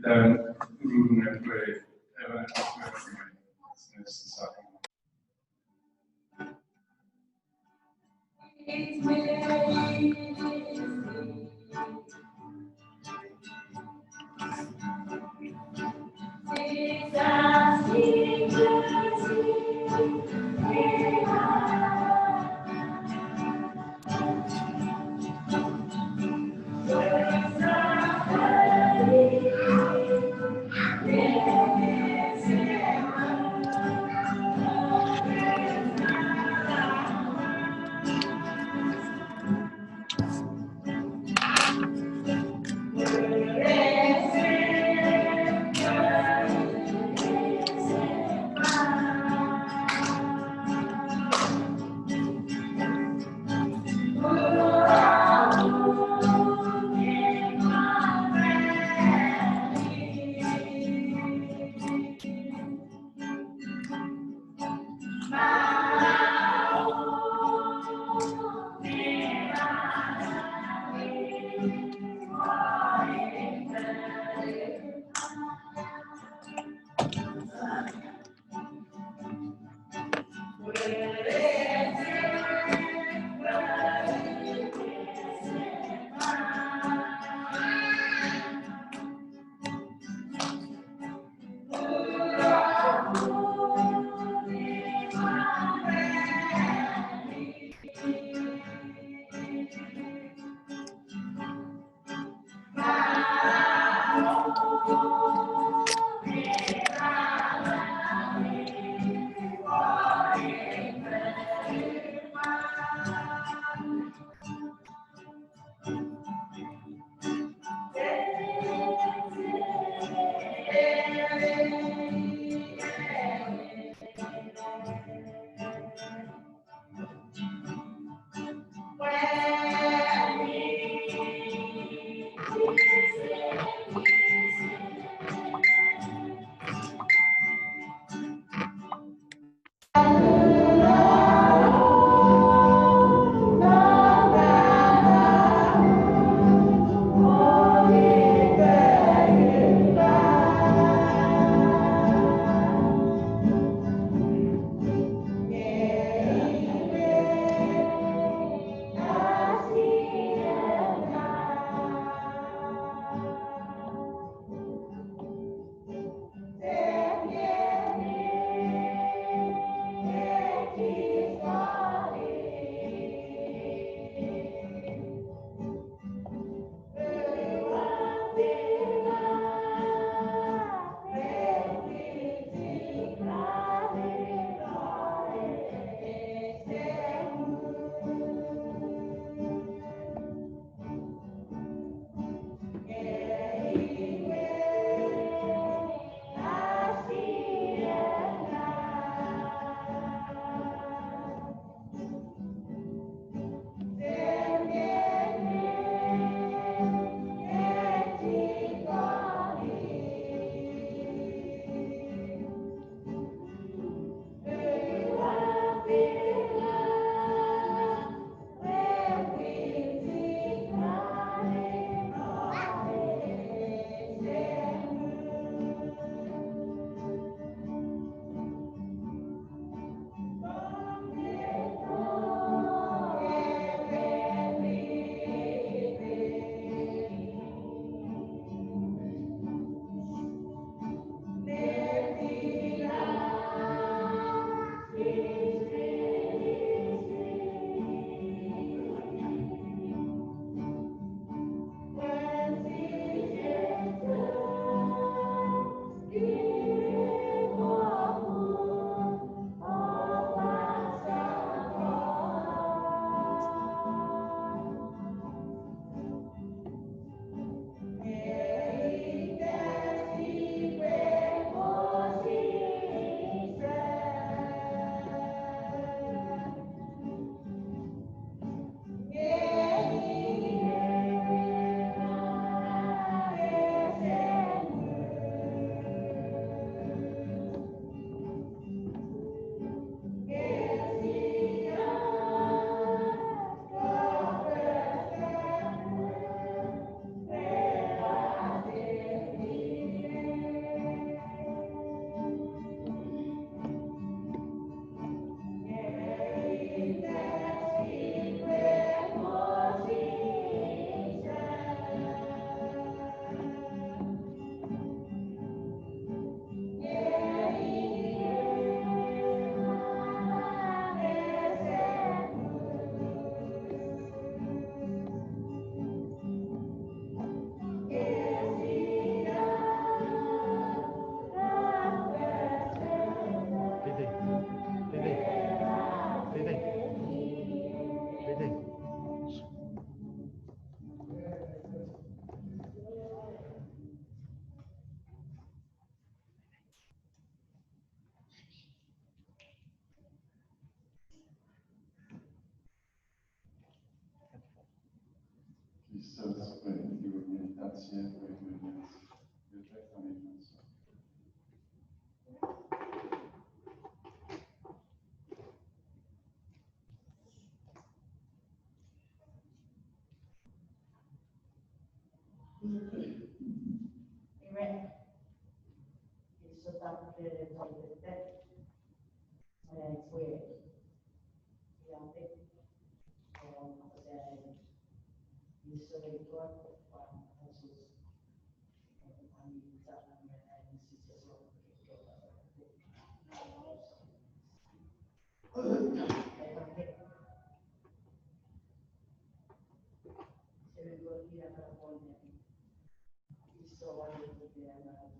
dann mentre era necessario. super medytację, wytrzeźwienie. Amen. Isso está querendo dizer fue realmente isso é todo para Jesus a mim está na minha necessidade se me volvía para poner isso vai ter na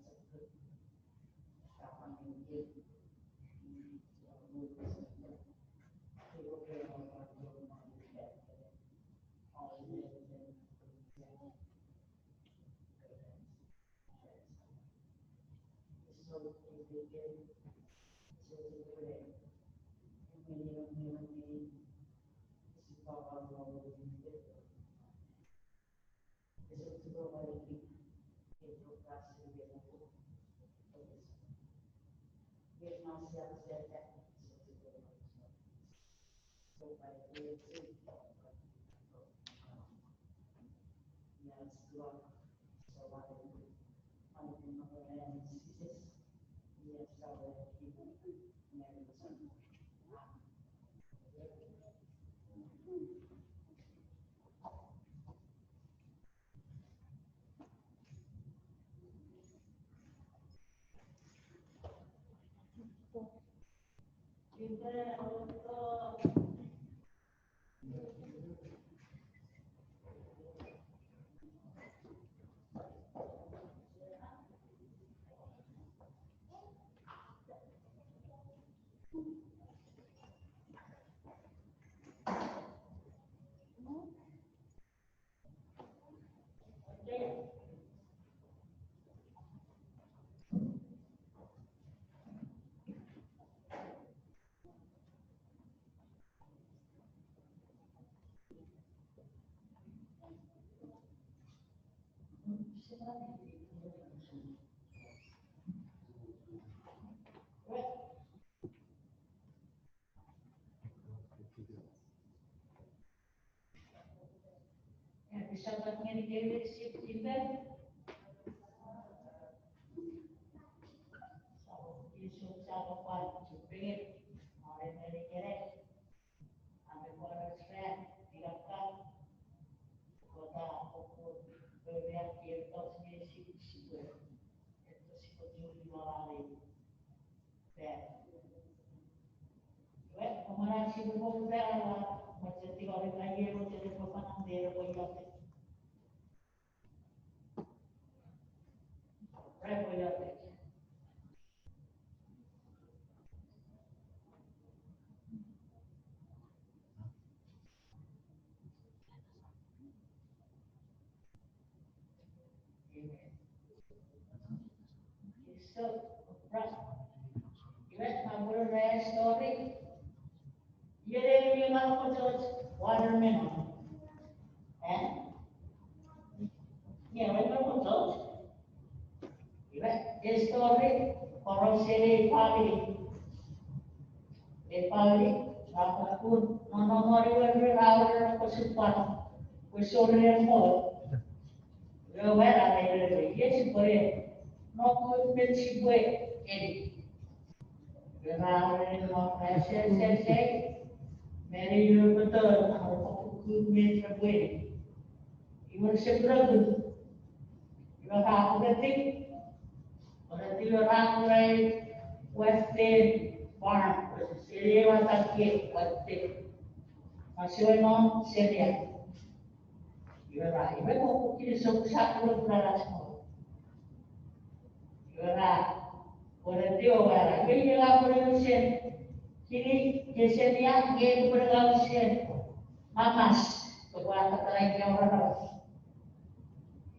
Sahabat yang David Stephen Yusuf Sahabat Jupir oleh dari Kerek ambil koresren dilakukan kota Pokok berlihat kiertos misi itu seperti malari dan kemarin si berbuka macam tiga hari lagi macam berpanan dia berbuka So, even our story, here we have watermelon, and yeah, we have even story for a family. A family, apapun, nomor awal kesukaan, kesulitan mau, lewat ada yang yes boleh. No principio él. Mary betul, aku meter boleh. Iwan seberapa? Iwan aku ketik. Berarti orang lain Western Farm, Siliwan Taki Western. Masih non sedia. Iwan aku kiri sukses pun berada semua. Berarti orang ini lah produsen. Kini jenisnya game produsen mamas kepada lain yang orang.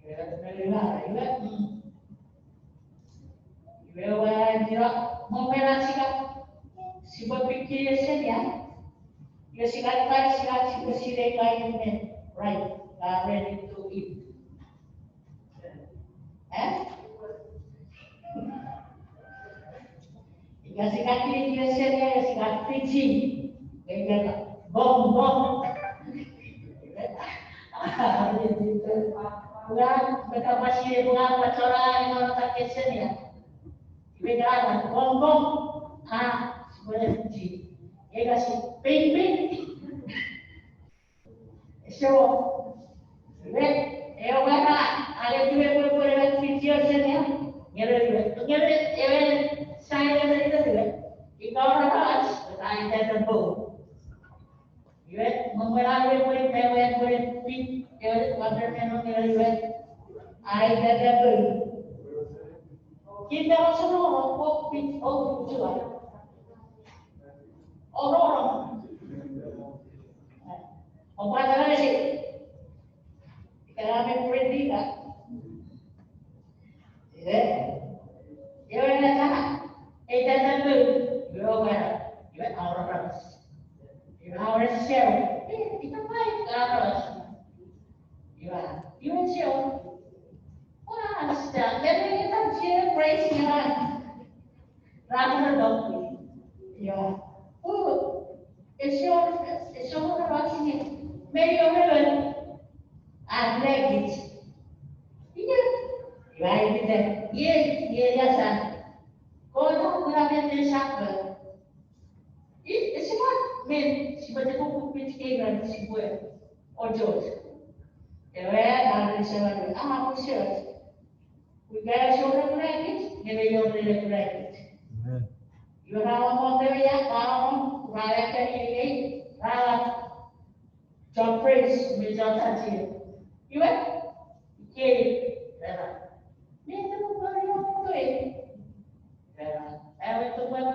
Belilah, orang tidak memerhatikan si berpikir jenisnya. Ya silakan si presiden lain right, ready to Kasi kaki dia seria, kasi kaki cing. Kaya bom bom. Bukan mereka masih bukan pacaran orang tak kesen ya. Beda bom bom. Sebenarnya cing. Dia kasi ping ping. So, eu agora ali tu é por ele ficar assim, ele sai da vida, e agora nós está ainda bom. Eu memorava por ele fim, eu quando menos ele ainda bom. Kita rasa orang kok fim oh tu lah. Orang apa cara sih? Kami pendidikan. Dia berkata, kita tentu berapa? Kita orang kita orang siapa? Kita baik terus. Kita siapa? Orang sedang jadi kita siapa praise Tuhan. Ramai dong. Ya, esok orang sini, meri orang Atletis. Iya. Baik kita. Ye jasa. Kalau puramente sakit. Ini semua men seperti buku pikiran sebuah ojol. Dari sebuah manusia. Kita seorang lagi, nilai lagi. You have a ya kamu rakyat ini rakyat job praise menjadi Iwan, kiri, ni tu bukan yang tu itu bukan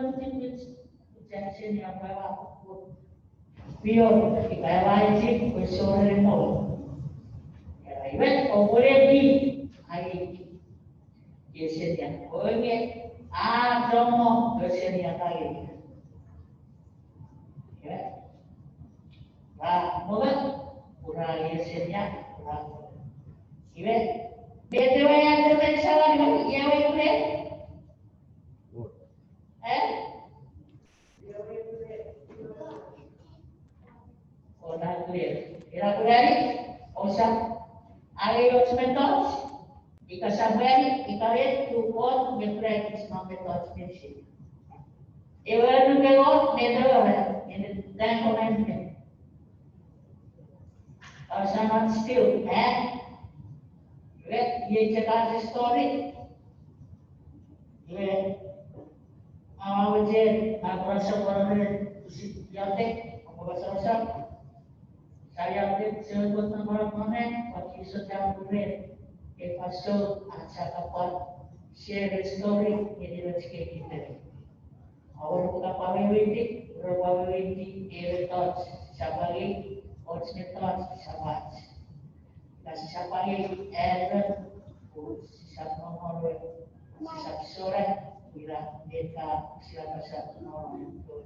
jangan yang bawa biar kita wajib bersuara remote. Iwan, boleh di hari biasanya, boleh jomo biasanya kali. Mula kurang biasanya. Ibe, bete vai a ter salário e eu ia ver. Orang clear. Era por aí, ou seja, aí os métodos, e que saber, e que ver tu pode me praticar os métodos específicos. Eu era no melhor, ele tem comandante. Ou seja, still, ये जगह story ये मुझे merasa yate merasa saya update sebut nomor mana bagi sedang boleh pasal acara kapal share story ini rezeki kita awal kita pawai berpawai thoughts sabari original thoughts sabaj Kasi siapa yang siapa nomor siapa sore bila mereka siapa nomor itu.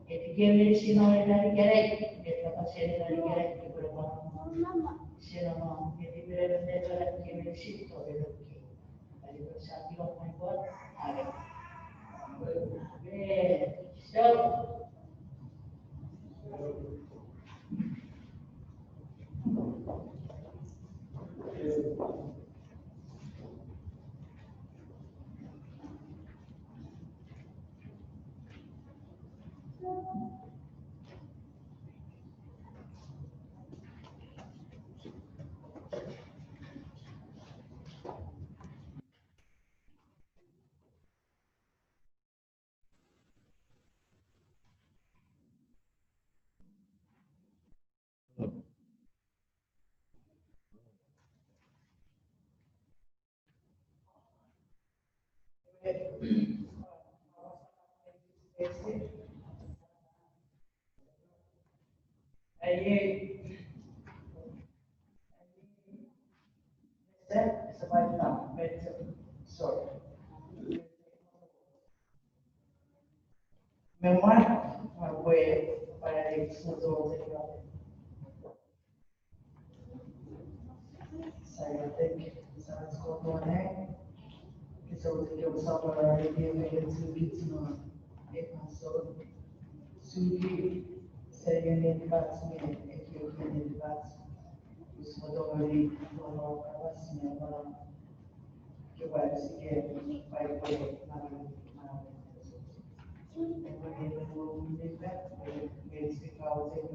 Jadi dia sino dari gerek, mereka pasti dari gerek di beberapa sino jadi mereka dia situ itu. Jadi bersatu orang buat ada. So memang gue pada disuruh saya think sangat kotornya so que eu salvar a minha desubicina e passou sugi seria dedicação é que eu tenho dedicação os motori não assim agora que vai seguir vai poder na esse causa que eu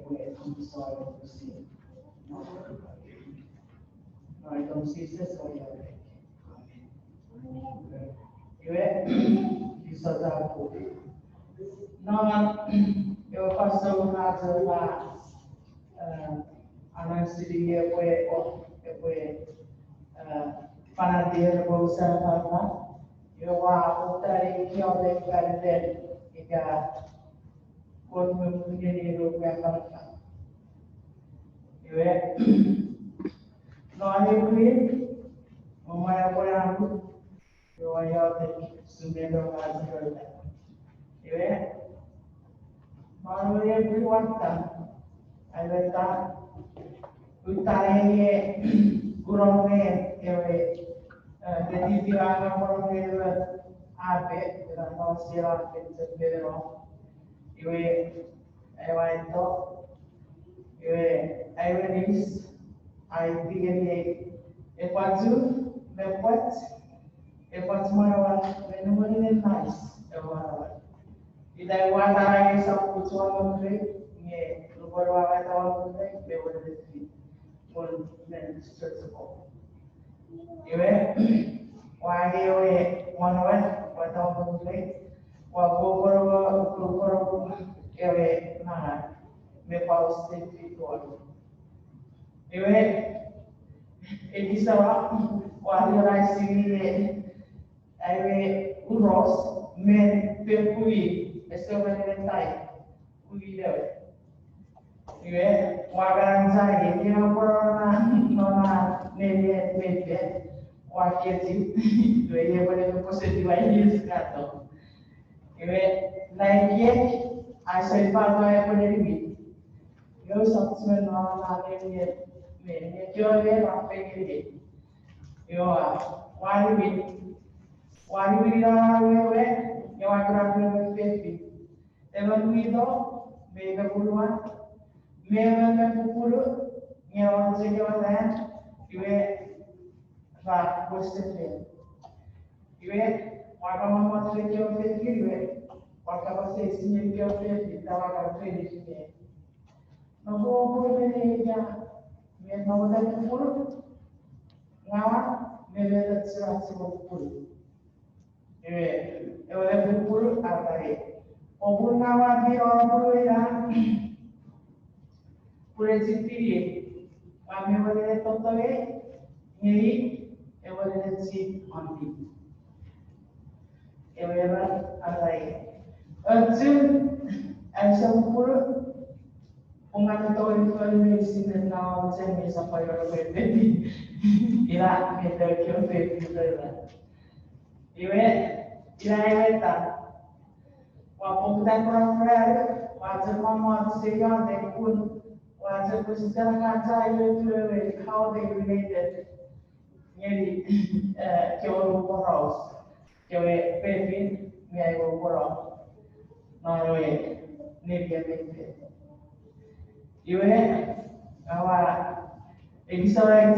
vou só possível então se isso é só isso dá não eu faço uma coisa a nossa ideia foi panadeira vou usar para eu vou botar aqui ao decorrer e já quando eu puder eu vou para não é ruim não é bom eu vou subir a casa Malu yang berwarta, ada utara kurangnya, jadi tiada orang abe, dan manusia berbeda. Itu, Iwanis, Epatu, Lepot, Epatmarawa, Menunya nice, Idai wata yang sama kucuan mungkin, ni luar wata tahun mungkin, lewat dari pun menceritakan. Wahai manusia, wata mungkin, wabukor, nah, mepaus spiritual. Ini sama, wahai raisi ini, uros, men perpui. Essa vai cuidar. Wagan saya ini nona nene wakil itu ia boleh positif ini sekarang. Naik asal pada boleh lebih. Yo sabtu nona nene jual apa ini? Yo wali yang akan berfirman, evan itu mereka puluhan, mereka puluh, yang orang sekian juga rak bersedia. Juga warga mamat sekian juga, warga bahasa Indonesia juga kita warga Indonesia. Namun puluh ini ya, mereka mamat puluh, ngawat mereka terserah puluh. Eu levo puro até o bunava de ouro era por existir a minha mulher totalmente e eu vou dizer anti eu era até antes essa puro uma totalmente foi medicina não sei me sampai eu perdi ira me deu que eu perdi Ilaita, wapungtan orang wajar mamu sekian dekun, wajar bersejarah kaca itu how they related, jadi jauh poros, jauh pevin, jauh poros, naroe, nebia pevin. Iwe, awak, egisara,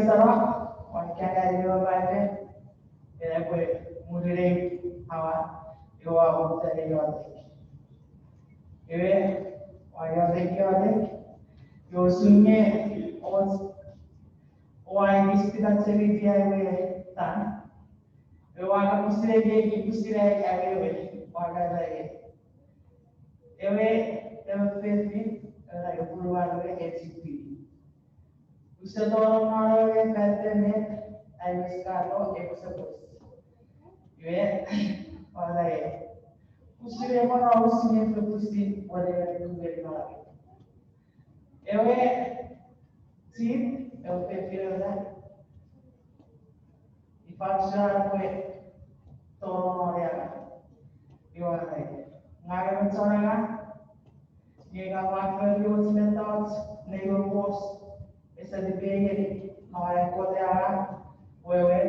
wajar ada dua baca, ya boleh. Mulai awak jawab dari jawab. Wajah dari sunyi orang istilah cerita tan. Wajah istilah wajah dari. Facebook lagi puluhan HCP. Usaha orang yang kata sekarang sebut. Olha, o cinema não o cinema possível poder ver lá. Sim, eu prefiro né. E faço já foi todo olhar. Ngai mencorang, jika waktu diuji mentos, negos, esa dipilih, ngai kota, wewe,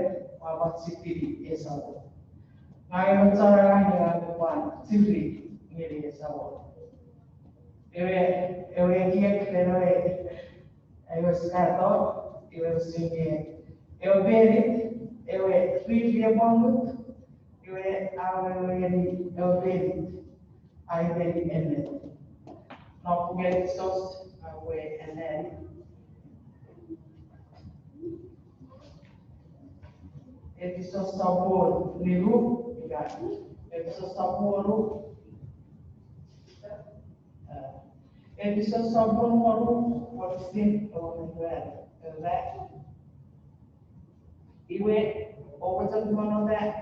sipiri esawo. Ngai cara ni kuan sipiri ni esawo. Ewe kiek pero ewe skato, ewe singe, ewe berit, ewe free bonut, ewe awe ewe berit, I berit enne. Not forget sauce away and then. Episode sabor niru, episode sabor episode sabor moru wasin on that. Iwe over the one of that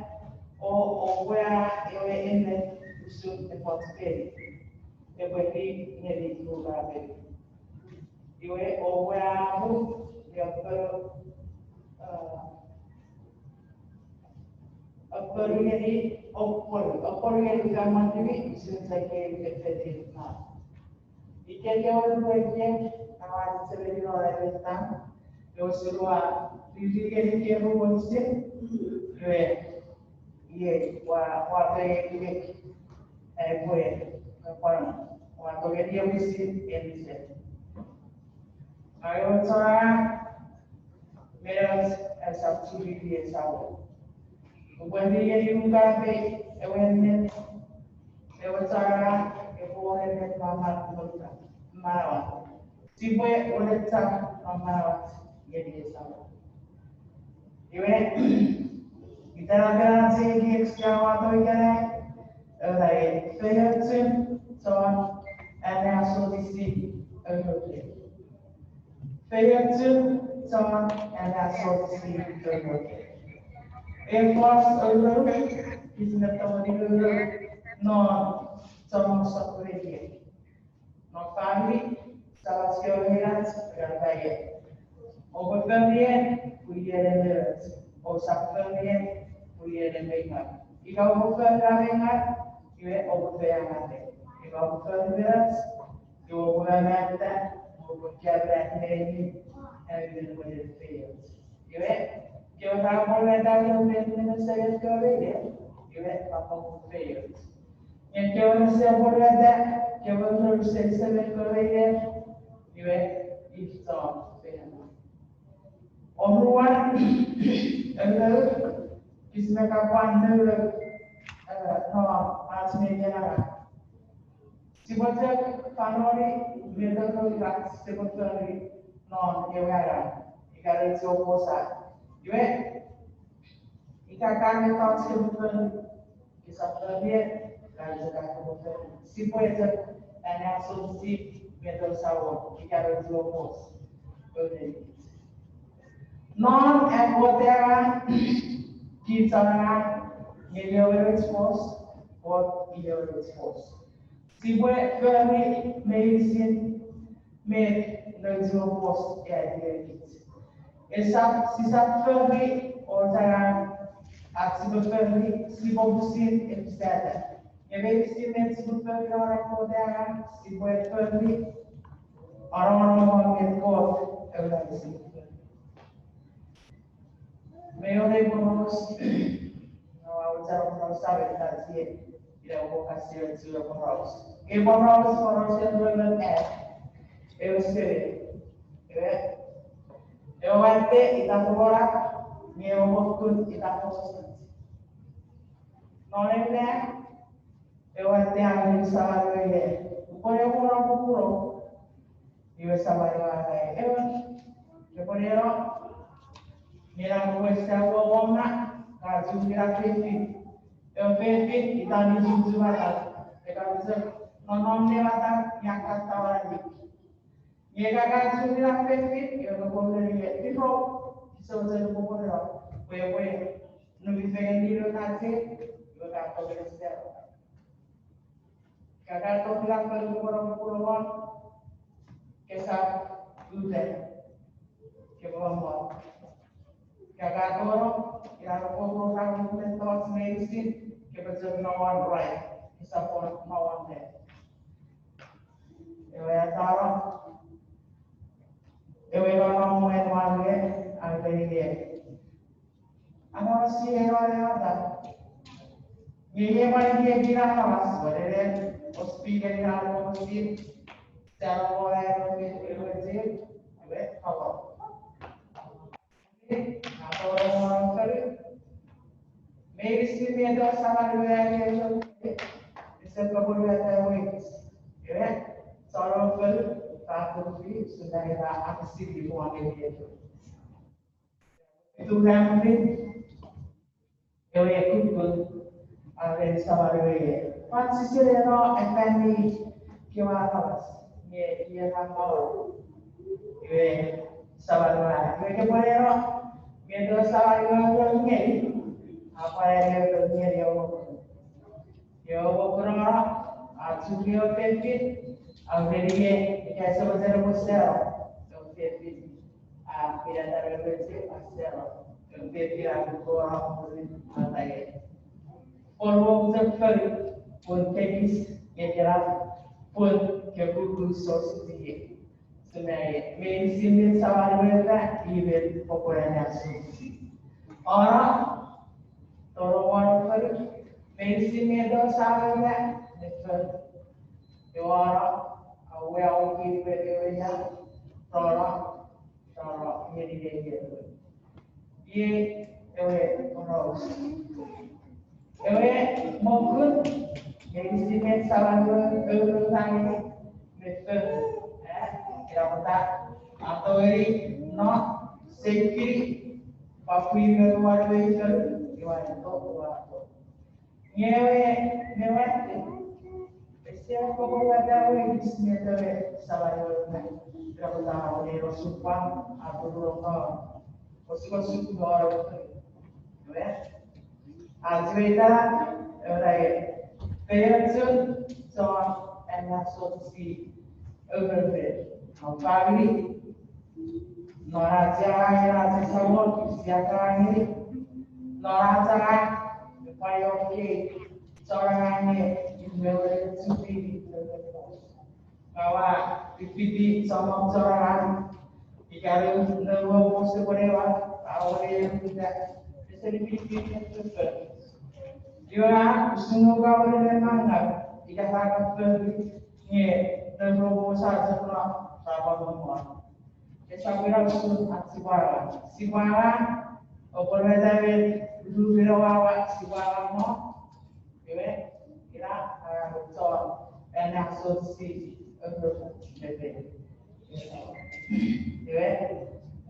or where you in the soup and what's good. It would be nearly full of it. Iwe or where you Apparently, apparently, zaman ini sesuatu yang efektif. Jika dia orang bagian, awak sebelum orang datang, dia suruh diri dia rumah sih, ye, wah dia boleh, apa, wah dia mesti ini. Ayo cara, meras subsidi esau. When we get you back, when cara boleh marawat. Siapa boleh tak marawat jadi sama. Kita akan segi sekarang atau ikan lain. Fehlersen som är så distinkt överhuvudtaget. Fehlersen som är så distinkt överhuvudtaget. En fast överhuvudtaget finns det någon som måste reagera. Någon familj som ska överhuvudtaget reagera. Och beföljen punya den deras. Och samföljen punya den pengar. Ikaw befölja pengar, iwe obefölja det. Ikaw befölja deras, iwe befölja det. Och befölja det. Även vad det fel. Iwe, jag tar på det där jag säger ska det. Iwe, apa fel. Yang kita siap berada, kita harus selesai kerja. Iwe, iftar. Omruan इसमें का Pandav no आज में क्या सिबत कानोरी medal को इलाज सिबत करी no ये वाला इकारे जो पोसा ये इकाkan itu sibukan kisah dia kalau kita kemudian siapa itu hanya asumsi metal sawah ikaran jomos non aquaterra kita melhor exposto ou melhor exposto se você for medicine med exposto é direito essa se sabe ou já se você etc. E medicine se você for aquaterra se você for orang-orang medicor é o medicine Melhor vamos não sabe fazer e a vocação de sua palavra. E palavras foram sendo eu sei eu até e agora meu motor e da força não é eu até a minha salário o que eu vou puro e o salário eu poderia Mira kuesta wawona kaju mira fefi. Fefi kita di sini mata. Kita bisa nonon lewat yang kata orang ini. Jika kaju mira fefi, ya boleh lihat. Tapi bisa bisa boleh. Boleh. Nabi pengen dulu nanti, kita akan bersedia. Kakak tu bilang kalau orang puluhan, kesal udah, kebawah. Kakak orang yang orang mentor medicine kebetulan no one right, support no one there. Ewa taruh, ewa orang main warga, ada ini. Ano si Eva Ye mai dia kira hawas boleh hospital ni ada hospital cara boleh hospital awet hawa atau orang kali medicine ni ada sama dua ni इससे कबूल रहता है वही ये सारों कल ताकत भी सुनाएगा आपसी दिलवाने के लिए itu nanti yang ikut pun ada sama dia. Pasti sih no FNI kira apa? Ye dia tahu. Ye sama dia. Ye boleh no. Ye tu sama dia ni. Apa yang dia dia Yo kurang asumio tepit averiye कैसे बचेगा मुझसे तो tepit tidak terbenci asal tepit aku orang muslim बताइए और वो जब कर उन tepis ये jelas pun kebutuhan sosial sebenarnya medicine ini sawar mereka ibu populernya sosial orang tolong orang medicine itu sama dengan orang awal kita punya orang ini dia orang mungkin medicine sama dengan orang ini betul kita kata atau ini not security papi meruat itu gimana tuh nyewe Setiap kau ada orang di sini ada sahaja berapa tahun ini rasupan atau berapa kosong dua orang, ya. Azwita orang penyusun soal enak sosial overfed. Apa ini? Naraja semua siapa ini? Naraja Payoki, seorang ini boleh suci bahwa dipilih sama seorang jika lewo musuh berdewa awal yang tidak bisa dipilih juga. Dia semua boleh menganggap jika sangat berdiri lewo musuh setelah sahabat semua. Saya usul sibara, boleh David dulu berawa siapa mo, kira betul enak sosial betul,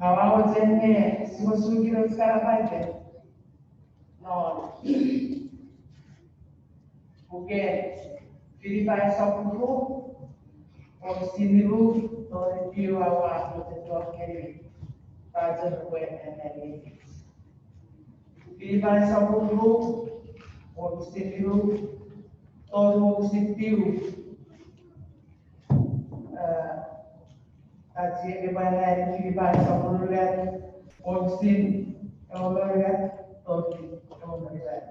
awal jenis semua kira sekarang aja, no, bukan Filipina sapuku, orang sini lu, orang Tiongkok betul kiri, tajuk kue energi. Filipina sapuku, orang sini lu, orang sini kaji kebanyakan Filipina sapuku lihat, orang sini orang lihat, orang lihat.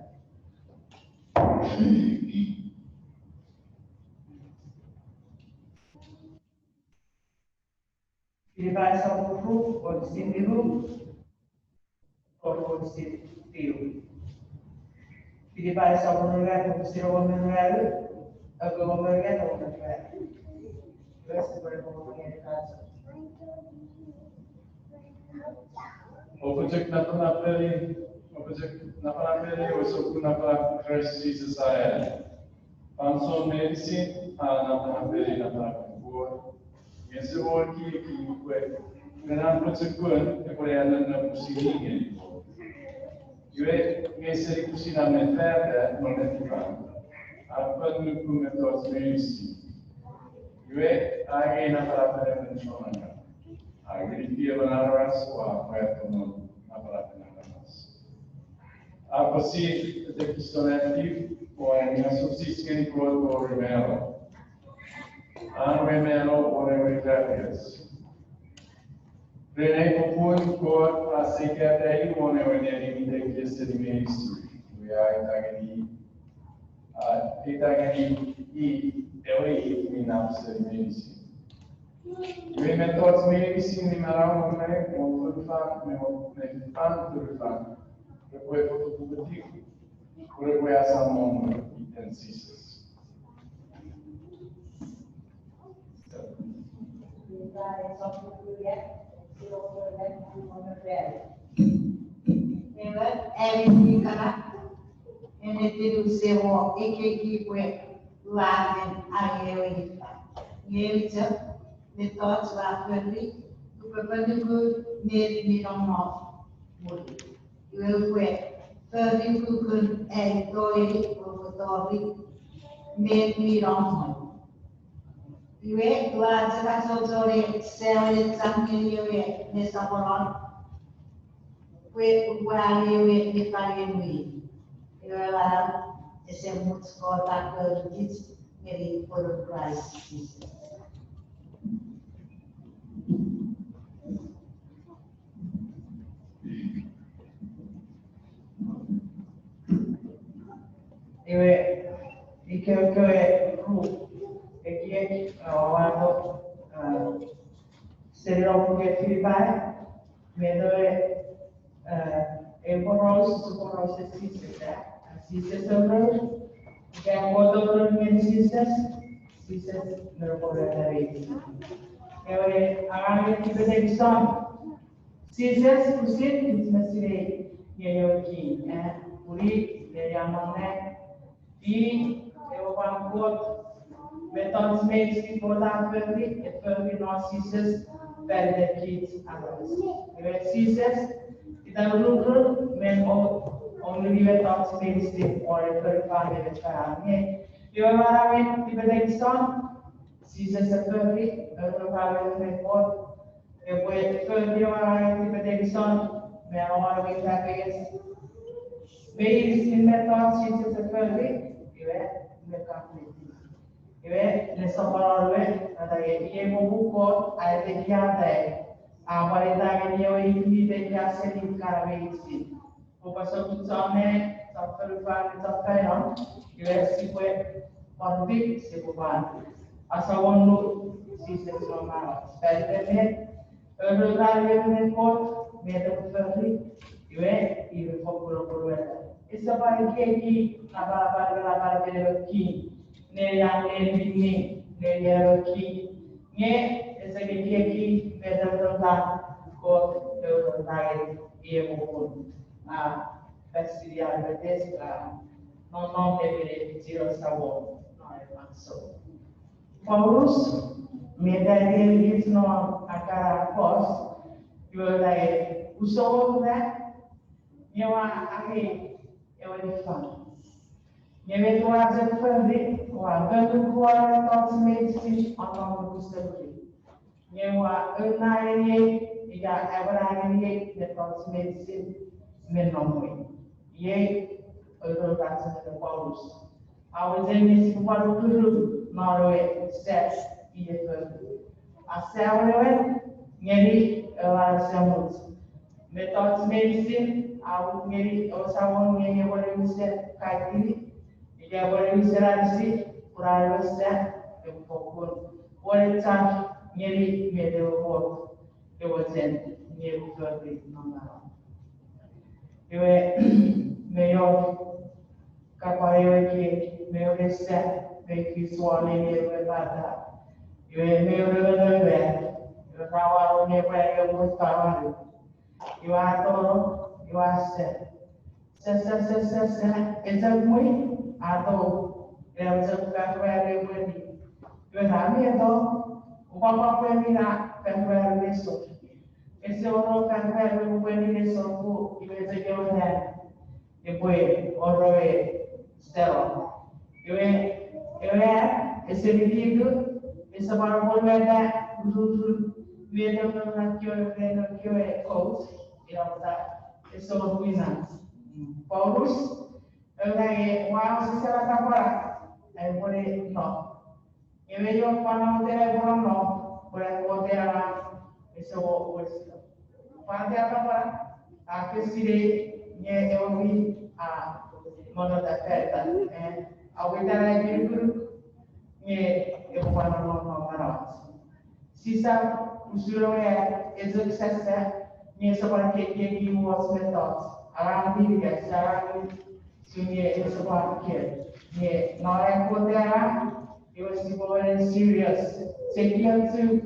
Filipina sapuku, orang sini lu, orang sini Filipina sapuku lihat, orang sini orang lihat, orang lihat, orang lihat. Terus berkomunikasi dengan Opojek napelapeli osoku napelapeli saya. Panso medicine napelapeli napelapeli. Yesu orki kue. Dengan persekuan kepercayaan dan pusingin. Yue ngeseri pusina metode monetika. Apa nuku metode medicine. Yue age napelapeli mencoba. Agri dia benaras wa pertemuan apalagi naras. Apa sih tekstonatif o yang subsisten por remelo. Remelo o remedios. Renai popun por a secretaria o neoneri de que se dimensio. Itagani e eu minapse dimensio. Io metodi medicine mi maravano me con fan turfan. kue fotobutik, kue asal mau dan sises. Everything and it did say more, AKK where Latin, I Nature, the thoughts rapidly, to prepare the good, made me on off. You will quit. 30 cooked egg, toilet, over toilet, made me on. You ate glass of assault, selling something you ate, Miss Apollon. Quit while you ate the Italian way. You are allowed to say what's called that girl, it's very full of Christ. Iwe ike ku ekie wando serão porque filipai medoe emporos suporos sistes sistes sobre que modo men sistes sistes no pode haver ewe agora que pede som sistes kusit mesire yeyo ki puri le yamane e eu vou metons medici volar verdi e verdi nossas perde kit agora e sistes e da lucro men o metons medici ora per fare le farane eu agora ti vede son sistes e verdi eu fare le pot e poi verdi agora ti vede son me agora vai saber Base in methods is a fairly, le soparole, buco, a dediate a qualità che io invito a essere caravesi. O passo tutte per fare zaffero, si può farvi, si può fare. A secondo si trova, sperde me, rotare nel pot, vedo ferri, il popolo corretto. E sapere che la parte delle chi, negli anni, negli occhi, e se chi vedo rotare, con le rotare e un fastidiare testa, non deve dire stavo, non è mazzo. Paulus, mentre ele no a cara pós, eu daí o som né, eu ele fala. Eu vejo a dizer que o agando fora todos meses a nova custodia. Eu na ele e já agora ele de todos meses menor. E eu trato de Paulus. Ao dizer isso para o tudo Norway steps e a célula ngeri semut methods medicine au ngeri osawon ngeri boleh bisa kaiti dia boleh bisa rasi kurang bisa pokok boleh cak ngeri medo bot dewajen ngeri berarti nama iwe meyo kapayo ki meyo bisa visuale elevata. Eu estava no eu gostava. Eu adoro, eu acho. Essa muito adoro. Eu já ficar eu vou. Eu não me adoro. O papai foi mirar para isso. Esse outro para eu vou isso. Eu já que eu né. Depois outro stelo. Esse vídeo, essa barulho é do vídeo que eu é coach, esse orgulho. Paulus, se ela tá fora, boleh não. Eu vejo quando eu não, boleh lá, esse quando ela tá fora, a que se eu vi a moda da festa, ao entrar aqui no eu vou falar no Sisa, o senhor é exercício, minha sobre que was methods, Arang di biasa sunyi sebuah kir. Ni orang kota it was very serious. Sekian tu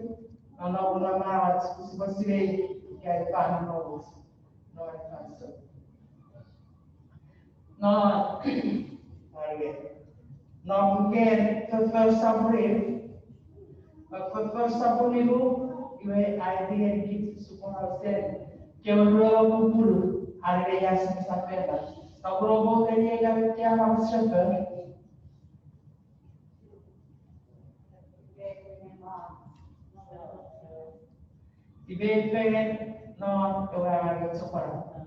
nono nama seperti ini kayak pan novels. No answer. No, no mungkin first April. First April itu iwe idea kita semua sen. Kemudian kumpul hari yang sampai dah. Kalau mau dia yang kita harus cepat. Ibe pengen non orang sekolah.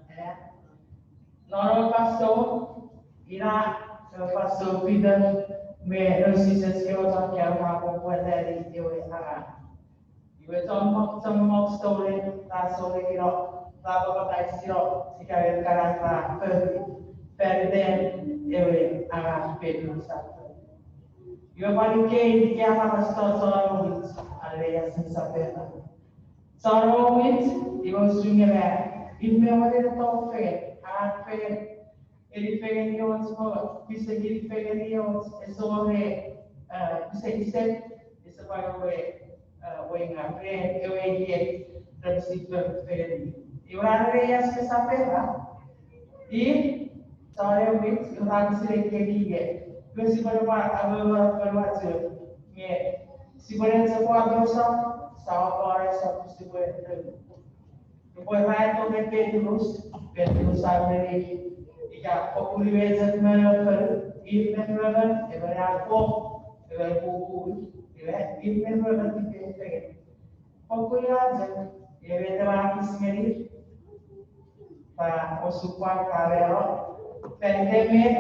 Non pastor ira pastor Peter me resistance ke orang yang mau buat dari dewa ara. Ibe tomok story ta story ira ta bapa siro sikaya karata perden dewa ara Peter satu. Ibe paling ke dia pastor soal area sensapena. Sarowit, Iwan Sungira, Inmemore Tofe, Arfe, Erifenions, Bisa Erifenions, Esore, Bisa Iset, is a by way, weighing a friend, away yet, Repsiper Ferry. Iwan Reyes Sapera, if Sarowit, you have selected yet, Visible Available, Siberia Saquadrosa. Sahabat satu sebuah Depois vai também Petrus sabe jika popularitas melhor even every pop every buku even every thing popularitas every tema sendiri para osupan karya pandemik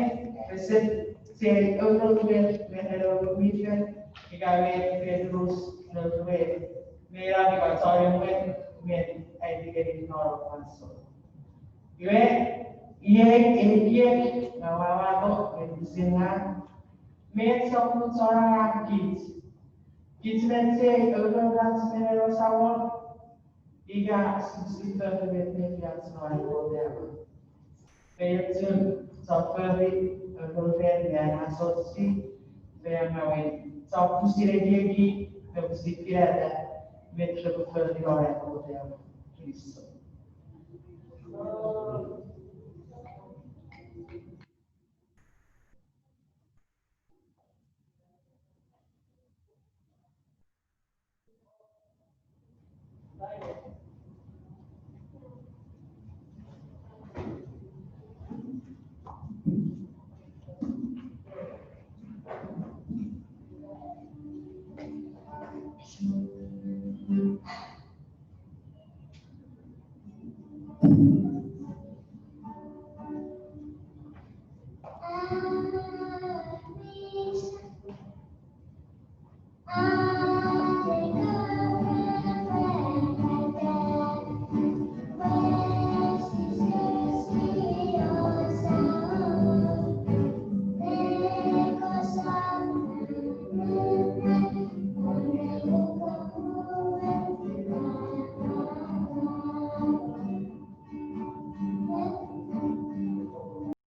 reset se outro menelo mission jika Petrus nolwe Mera di kacau men identik nol masuk. Ia nawawa tu medisina men satu orang kids mense orang sebenarnya sawon iga susita berbeda yang semua itu Peter safari orang yang asosiasi dengan satu strategi berpikir mentre per di ora poteva Cristo.